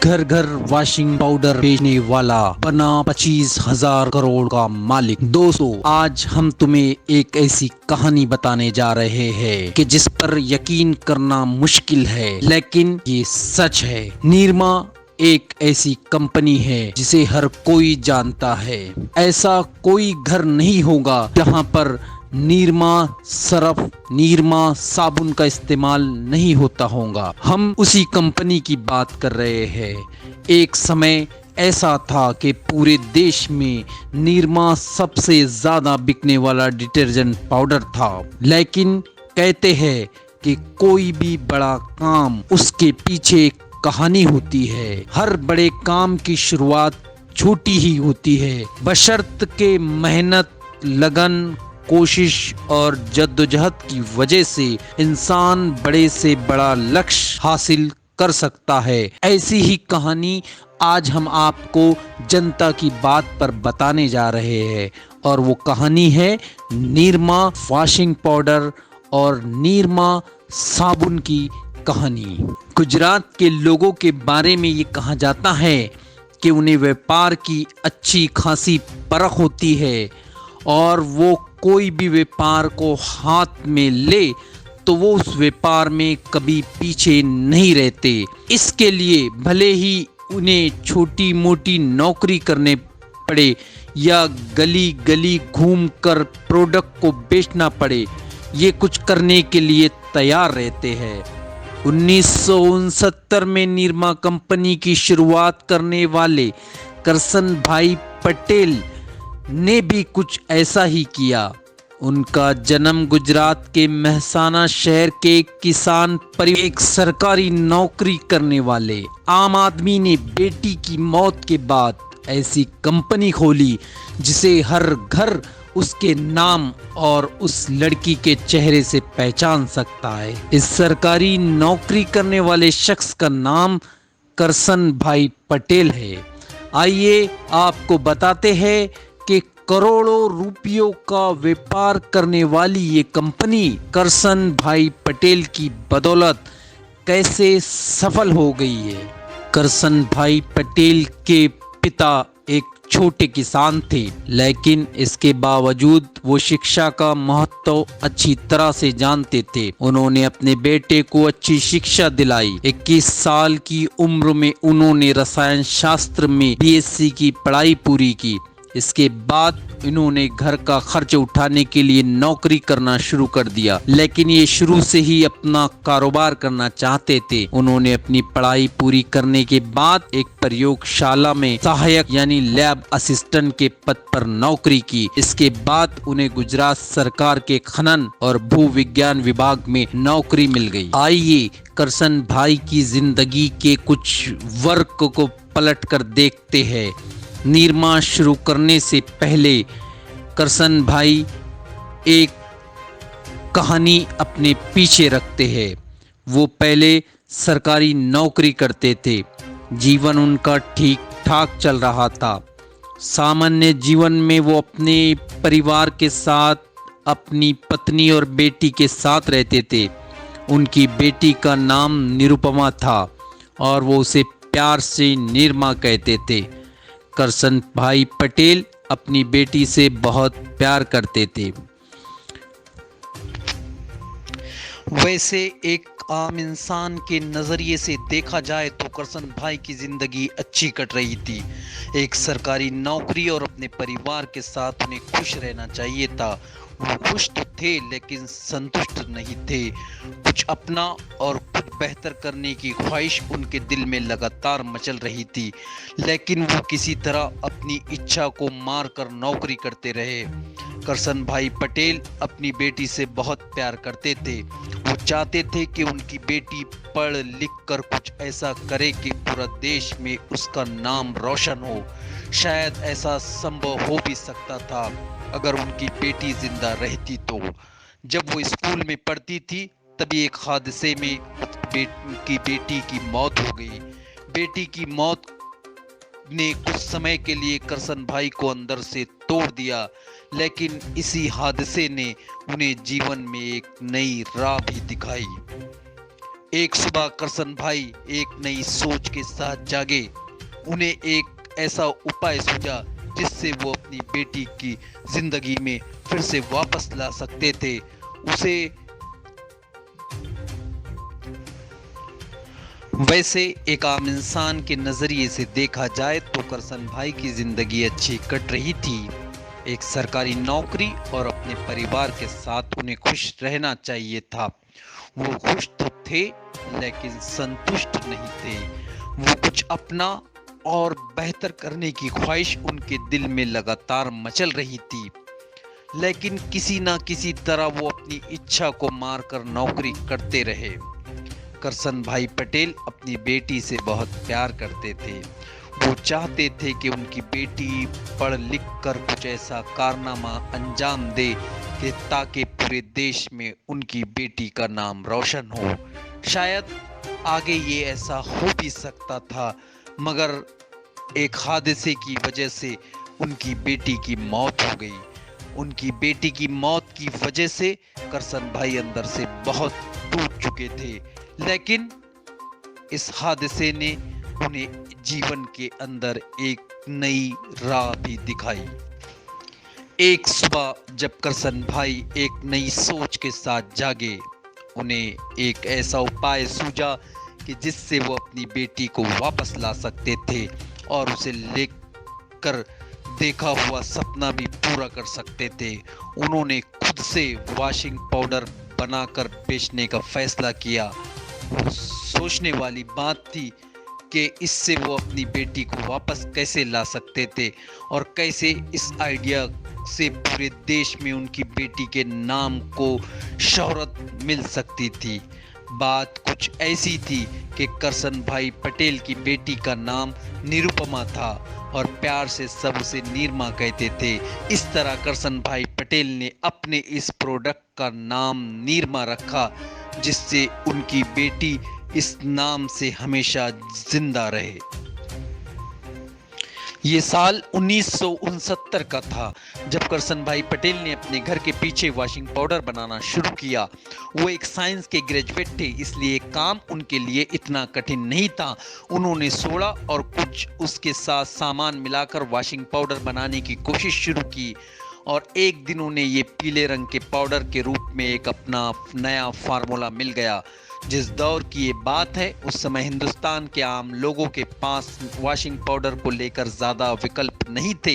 घर घर washing powder बेचने वाला बना 25,000 करोड़ का मालिक। दोस्तों, आज हम तुम्हें एक ऐसी कहानी बताने जा रहे हैं कि जिस पर यकीन करना मुश्किल है, लेकिन ये सच है। निरमा एक ऐसी कंपनी है जिसे हर कोई जानता है। ऐसा कोई घर नहीं होगा जहां पर निरमा सरफ, निरमा साबुन का इस्तेमाल नहीं होता होगा। हम उसी कंपनी की बात कर रहे हैं। एक समय ऐसा था कि पूरे देश में निरमा सबसे ज्यादा बिकने वाला डिटर्जेंट पाउडर था। लेकिन कहते हैं कि कोई भी बड़ा काम उसके पीछे एक कहानी होती है। हर बड़े काम की शुरुआत छोटी ही होती है, बशर्त के मेहनत, लगन, कोशिश और जद्दोजहद की वजह से इंसान बड़े से बड़ा लक्ष्य हासिल कर सकता है। ऐसी ही कहानी आज हम आपको जनता की बात पर बताने जा रहे हैं, और वो कहानी है निरमा वॉशिंग पाउडर और निरमा साबुन की कहानी। गुजरात के लोगों के बारे में ये कहा जाता है कि उन्हें व्यापार की अच्छी खासी परख होती है और वो कोई भी व्यापार को हाथ में ले तो वो उस व्यापार में कभी पीछे नहीं रहते। इसके लिए भले ही उन्हें छोटी मोटी नौकरी करने पड़े या गली गली घूमकर प्रोडक्ट को बेचना पड़े, ये कुछ करने के लिए तैयार रहते हैं। 1969 में निरमा कंपनी की शुरुआत करने वाले करसन भाई पटेल ने भी कुछ ऐसा ही किया। उनका जन्म गुजरात के मेहसाना शहर के किसान परिवार, एक सरकारी नौकरी करने वाले आम आदमी ने बेटी की मौत के बाद ऐसी कंपनी खोली जिसे हर घर उसके नाम और उस लड़की के चेहरे से पहचान सकता है। इस सरकारी नौकरी करने वाले शख्स का नाम करसन भाई पटेल है। आइए आपको बताते हैं कि करोड़ों रुपयों का व्यापार करने वाली ये कंपनी करसन भाई पटेल की बदौलत कैसे सफल हो गई है। करसन भाई पटेल के पिता एक छोटे किसान थे, लेकिन इसके बावजूद वो शिक्षा का महत्व अच्छी तरह से जानते थे। उन्होंने अपने बेटे को अच्छी शिक्षा दिलाई। 21 साल की उम्र में उन्होंने रसायन शास्त्र में बीएससी की पढ़ाई पूरी की। इसके बाद इन्होंने घर का खर्च उठाने के लिए नौकरी करना शुरू कर दिया, लेकिन ये शुरू से ही अपना कारोबार करना चाहते थे। उन्होंने अपनी पढ़ाई पूरी करने के बाद एक प्रयोगशाला में सहायक यानी लैब असिस्टेंट के पद पर नौकरी की। इसके बाद उन्हें गुजरात सरकार के खनन और भू विज्ञान विभाग में नौकरी मिल गई। आइए करसन भाई की जिंदगी के कुछ वर्क को पलट कर देखते हैं। निरमा शुरू करने से पहले करसन भाई एक कहानी अपने पीछे रखते हैं। वो पहले सरकारी नौकरी करते थे। जीवन उनका ठीक ठाक चल रहा था। सामान्य जीवन में वो अपने परिवार के साथ, अपनी पत्नी और बेटी के साथ रहते थे। उनकी बेटी का नाम निरुपमा था और वो उसे प्यार से निरमा कहते थे। करसन भाई पटेल अपनी बेटी से बहुत प्यार करते थे। वैसे एक आम इंसान के नज़रिए से देखा जाए तो करसन भाई की ज़िंदगी अच्छी कट रही थी। एक सरकारी नौकरी और अपने परिवार के साथ उन्हें खुश रहना चाहिए था। वो खुश तो थे लेकिन संतुष्ट नहीं थे। कुछ अपना और कुछ बेहतर करने की ख्वाहिश उनके दिल में लगातार मचल रही थी, लेकिन वो किसी तरह अपनी इच्छा को मार कर नौकरी करते रहे। करसन भाई पटेल अपनी बेटी से बहुत प्यार करते थे। वो चाहते थे कि उनकी बेटी पढ़ लिख कर कुछ ऐसा करे कि पूरा देश में उसका नाम रोशन हो। शायद ऐसा संभव हो भी सकता था अगर उनकी बेटी जिंदा रहती तो। जब वो स्कूल में पढ़ती थी तभी एक हादसे में उनकी बेटी की मौत हो गई। बेटी की मौत ने कुछ समय के लिए करसन भाई को अंदर से तोड़ दिया, लेकिन इसी हादसे ने उन्हें जीवन में एक नई राह भी दिखाई। एक सुबह करसन भाई एक नई सोच के साथ जागे। उन्हें एक ऐसा उपाय सूझा जिससे वो अपनी बेटी की जिंदगी में फिर से वापस ला सकते थे उसे। वैसे एक आम इंसान के नजरिए से देखा जाए तो करसन भाई की जिंदगी अच्छी कट रही थी। एक सरकारी नौकरी और अपने परिवार के साथ उन्हें खुश रहना चाहिए था। वो खुश तो थे लेकिन संतुष्ट नहीं थे। वो कुछ अपना और बेहतर करने की ख्वाहिश उनके दिल में लगातार मचल रही थी, लेकिन किसी ना किसी तरह वो अपनी इच्छा को मारकर नौकरी करते रहे। करसन भाई पटेल अपनी बेटी से बहुत प्यार करते थे। वो चाहते थे कि उनकी बेटी पढ़ लिख कर कुछ ऐसा कारनामा अंजाम दे कि ताकि पूरे देश में उनकी बेटी का नाम रोशन हो। शायद आगे ये ऐसा हो भी सकता था, मगर एक हादसे की वजह से उनकी बेटी की मौत हो गई। उनकी बेटी की मौत की वजह से करसन भाई अंदर से बहुत टूट चुके थे, लेकिन इस हादसे ने उन्हें जीवन के अंदर एक नई राह भी दिखाई। एक सुबह जब करसन भाई एक नई सोच के साथ जागे, उन्हें एक ऐसा उपाय सूझा कि जिससे वो अपनी बेटी को वापस ला सकते थे और उसे लेकर देखा हुआ सपना भी पूरा कर सकते थे। उन्होंने खुद से वॉशिंग पाउडर बनाकर बेचने का फैसला किया। वो सोचने वाली बात थी कि इससे वो अपनी बेटी को वापस कैसे ला सकते थे और कैसे इस आइडिया से पूरे देश में उनकी बेटी के नाम को शोहरत मिल सकती थी। बात कुछ ऐसी थी कि करसन भाई पटेल की बेटी का नाम निरुपमा था और प्यार से सब उसे नीरमा कहते थे। इस तरह करसन भाई पटेल ने अपने इस प्रोडक्ट का नाम नीरमा रखा, जिससे उनकी बेटी इस नाम से हमेशा जिंदा रहे। ये साल 1969 का था जब करसन भाई पटेल ने अपने घर के पीछे वॉशिंग पाउडर बनाना शुरू किया। वो एक साइंस के ग्रेजुएट थे, इसलिए काम उनके लिए इतना कठिन नहीं था। उन्होंने सोडा और कुछ उसके साथ सामान मिलाकर वॉशिंग पाउडर बनाने की कोशिश शुरू की और एक दिन उन्हें ये पीले रंग के पाउडर के रूप में एक अपना नया फार्मूला मिल गया। जिस दौर की ये बात है, उस समय हिंदुस्तान के आम लोगों के पास वॉशिंग पाउडर को लेकर ज़्यादा विकल्प नहीं थे।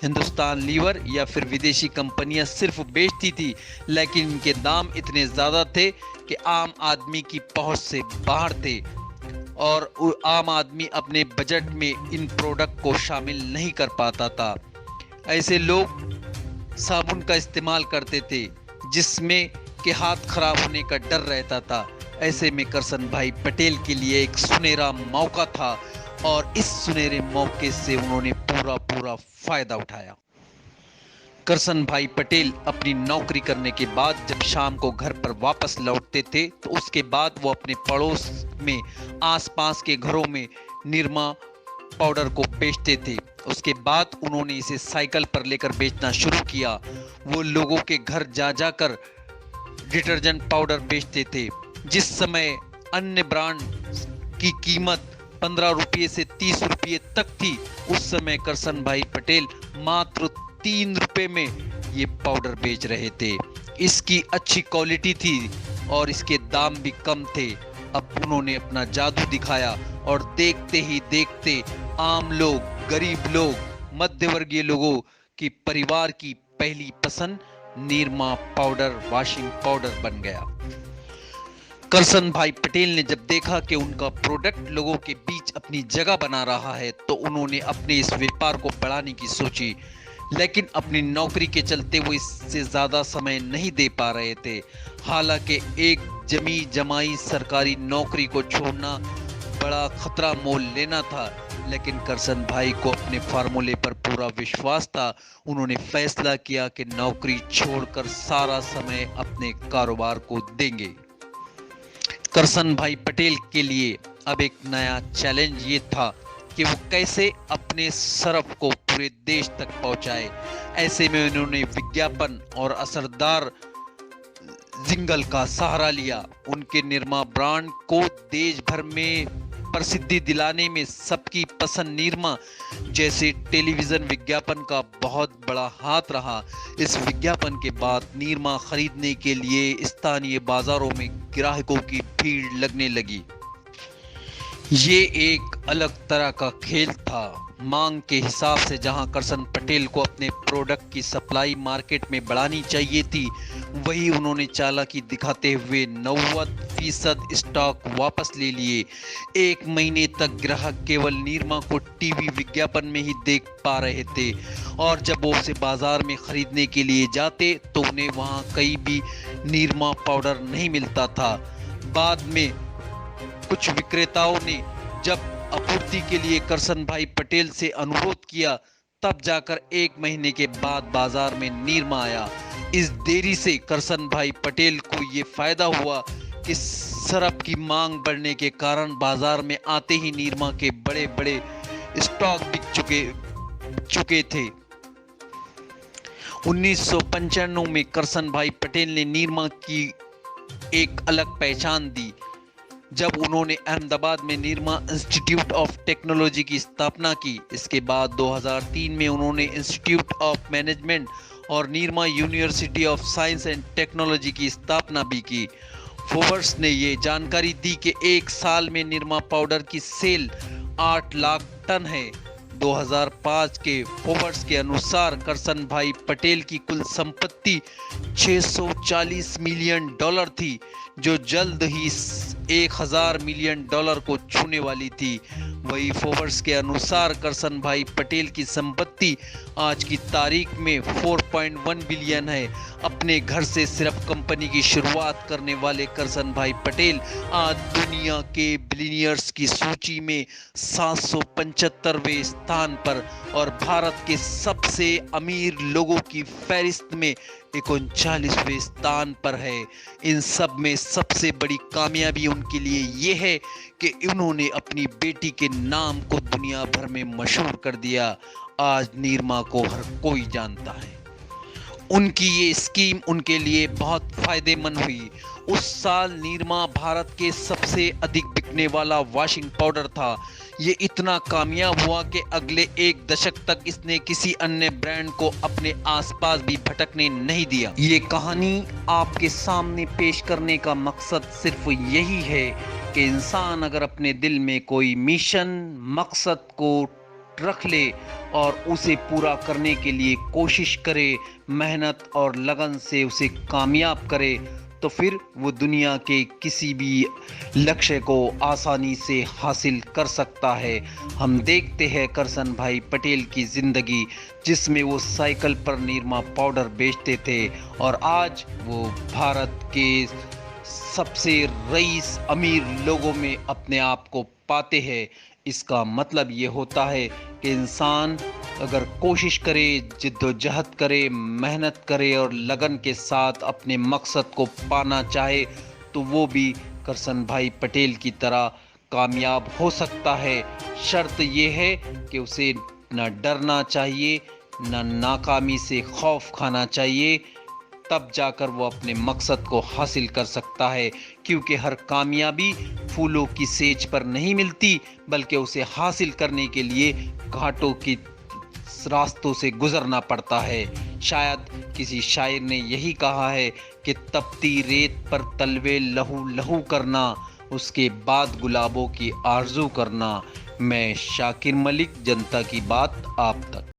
हिंदुस्तान लीवर या फिर विदेशी कंपनियां सिर्फ बेचती थी, लेकिन इनके दाम इतने ज़्यादा थे कि आम आदमी की पहुंच से बाहर थे और आम आदमी अपने बजट में इन प्रोडक्ट को शामिल नहीं कर पाता था। ऐसे लोग साबुन का इस्तेमाल करते थे जिसमें के हाथ खराब होने का डर रहता था। ऐसे में करसन भाई पटेल के लिए एक सुनहरा मौका था और इस सुनहरे मौके से उन्होंने पूरा फायदा उठाया। करसन भाई पटेल अपनी नौकरी करने के बाद जब शाम को घर पर वापस लौटते थे तो उसके बाद वो अपने पड़ोस में आसपास के घरों में निरमा पाउडर को बेचते थे। उसके बाद उन्होंने इसे साइकिल पर लेकर बेचना शुरू किया। वो लोगों के घर जा जाकर डिटर्जेंट पाउडर बेचते थे। जिस समय अन्य ब्रांड की कीमत 15 रुपये से 30 रुपये तक थी, उस समय करसन भाई पटेल मात्र 3 रुपये में ये पाउडर बेच रहे थे। इसकी अच्छी क्वालिटी थी और इसके दाम भी कम थे। अब उन्होंने अपना जादू दिखाया और देखते ही देखते आम लोग, गरीब लोग, मध्यवर्गीय लोगों की परिवार की पहली पसंद निरमा पाउडर वॉशिंग पाउडर बन गया। करसन भाई पटेल ने जब देखा कि उनका प्रोडक्ट लोगों के बीच अपनी जगह बना रहा है तो उन्होंने अपने इस व्यापार को बढ़ाने की सोची, लेकिन अपनी नौकरी के चलते वो इससे ज़्यादा समय नहीं दे पा रहे थे। हालांकि एक जमी जमाई सरकारी नौकरी को छोड़ना बड़ा खतरा मोल लेना था, लेकिन करसन भाई को अपने फार्मूले पर पूरा विश्वास था। उन्होंने फैसला किया कि नौकरी छोड़कर सारा समय अपने कारोबार को देंगे। करसन भाई पटेल के लिए अब एक नया चैलेंज ये था कि वो कैसे अपने सरफ को पूरे देश तक पहुंचाए। ऐसे में उन्होंने विज्ञापन और असरदार जिंगल का सहारा लिया। उनके निरमा ब्रांड को देश भर में प्रसिद्धि दिलाने में सबकी पसंद निरमा जैसे टेलीविजन विज्ञापन का बहुत बड़ा हाथ रहा। इस विज्ञापन के बाद निरमा खरीदने के लिए स्थानीय बाजारों में ग्राहकों की भीड़ लगने लगी। ये एक अलग तरह का खेल था। मांग के हिसाब से जहां करसन पटेल को अपने प्रोडक्ट की सप्लाई मार्केट में बढ़ानी चाहिए थी, वही उन्होंने चालाकी दिखाते हुए 90% स्टॉक वापस ले लिए। 1 महीने तक ग्राहक केवल निरमा को टीवी विज्ञापन में ही देख पा रहे थे और जब वो उसे बाजार में खरीदने के लिए जाते तो उन्हें वहां कहीं भी निरमा पाउडर नहीं मिलता था। बाद में कुछ विक्रेताओं ने जब आपूर्ति के लिए करसन भाई पटेल से अनुरोध किया, तब जाकर 1 महीने के बाद बाजार में निरमा आया। इस देरी से करसन भाई पटेल को ये फायदा हुआ कि सरफ की मांग बढ़ने के कारण बाजार में आते ही निरमा के बड़े बड़े स्टॉक बिक चुके थे। 1995 में करसन भाई पटेल ने निरमा की एक अलग पहचान दी जब उन्होंने अहमदाबाद में निरमा इंस्टीट्यूट ऑफ टेक्नोलॉजी की स्थापना की। इसके बाद 2003 में उन्होंने इंस्टीट्यूट ऑफ मैनेजमेंट और Nirma university of science and technology की स्थापना भी की। फोर्ब्स ने ये जानकारी दी कि एक साल में निरमा पाउडर की सेल 8 लाख टन है। 2005 के फोर्ब्स के अनुसार करसन भाई पटेल की कुल संपत्ति $640 मिलियन थी, जो जल्द ही $1000 मिलियन को छूने वाली थी। वही फोर्ब्स के अनुसार करसन भाई पटेल की संपत्ति आज की तारीख में 4.1 बिलियन है। अपने घर से सिर्फ कंपनी की शुरुआत करने वाले करसन भाई पटेल आज दुनिया के बिलियनियर्स की सूची में 775वें स्थान पर और भारत के सबसे अमीर लोगों की फहरिस्त में 39वें स्थान पर है। इन सब में सबसे बड़ी कामयाबी उनके लिए ये है कि उन्होंने अपनी बेटी के नाम को दुनिया भर में मशहूर कर दिया। आज निरमा को हर कोई जानता है। उनकी ये स्कीम उनके लिए बहुत फायदेमंद हुई। उस साल निरमा भारत के सबसे अधिक बिकने वाला वॉशिंग पाउडर था। ये इतना कामयाब हुआ कि अगले 1 दशक तक इसने किसी अन्य ब्रांड को अपने आसपास भी भटकने नहीं दिया। ये कहानी आपके सामने पेश करने का मकसद सिर्फ यही है कि इंसान अगर अपने दिल में कोई मिशन मकसद को रख ले और उसे पूरा करने के लिए कोशिश करे, मेहनत और लगन से उसे कामयाब करे, तो फिर वो दुनिया के किसी भी लक्ष्य को आसानी से हासिल कर सकता है। हम देखते हैं करसन भाई पटेल की ज़िंदगी, जिसमें वो साइकिल पर निरमा पाउडर बेचते थे और आज वो भारत के सबसे रईस अमीर लोगों में अपने आप को पाते हैं। इसका मतलब ये होता है कि इंसान अगर कोशिश करे, जिद्दोजहद करे, मेहनत करे और लगन के साथ अपने मकसद को पाना चाहे, तो वो भी करसन भाई पटेल की तरह कामयाब हो सकता है। शर्त ये है कि उसे न डरना चाहिए, न नाकामी से खौफ खाना चाहिए, तब जाकर वो अपने मकसद को हासिल कर सकता है। क्योंकि हर कामयाबी फूलों की सेज पर नहीं मिलती, बल्कि उसे हासिल करने के लिए घाटों की रास्तों से गुजरना पड़ता है। शायद किसी शायर ने यही कहा है कि तपती रेत पर तलवे लहू लहू करना, उसके बाद गुलाबों की आरजू करना। मैं शाकिर मलिक, जनता की बात आप तक।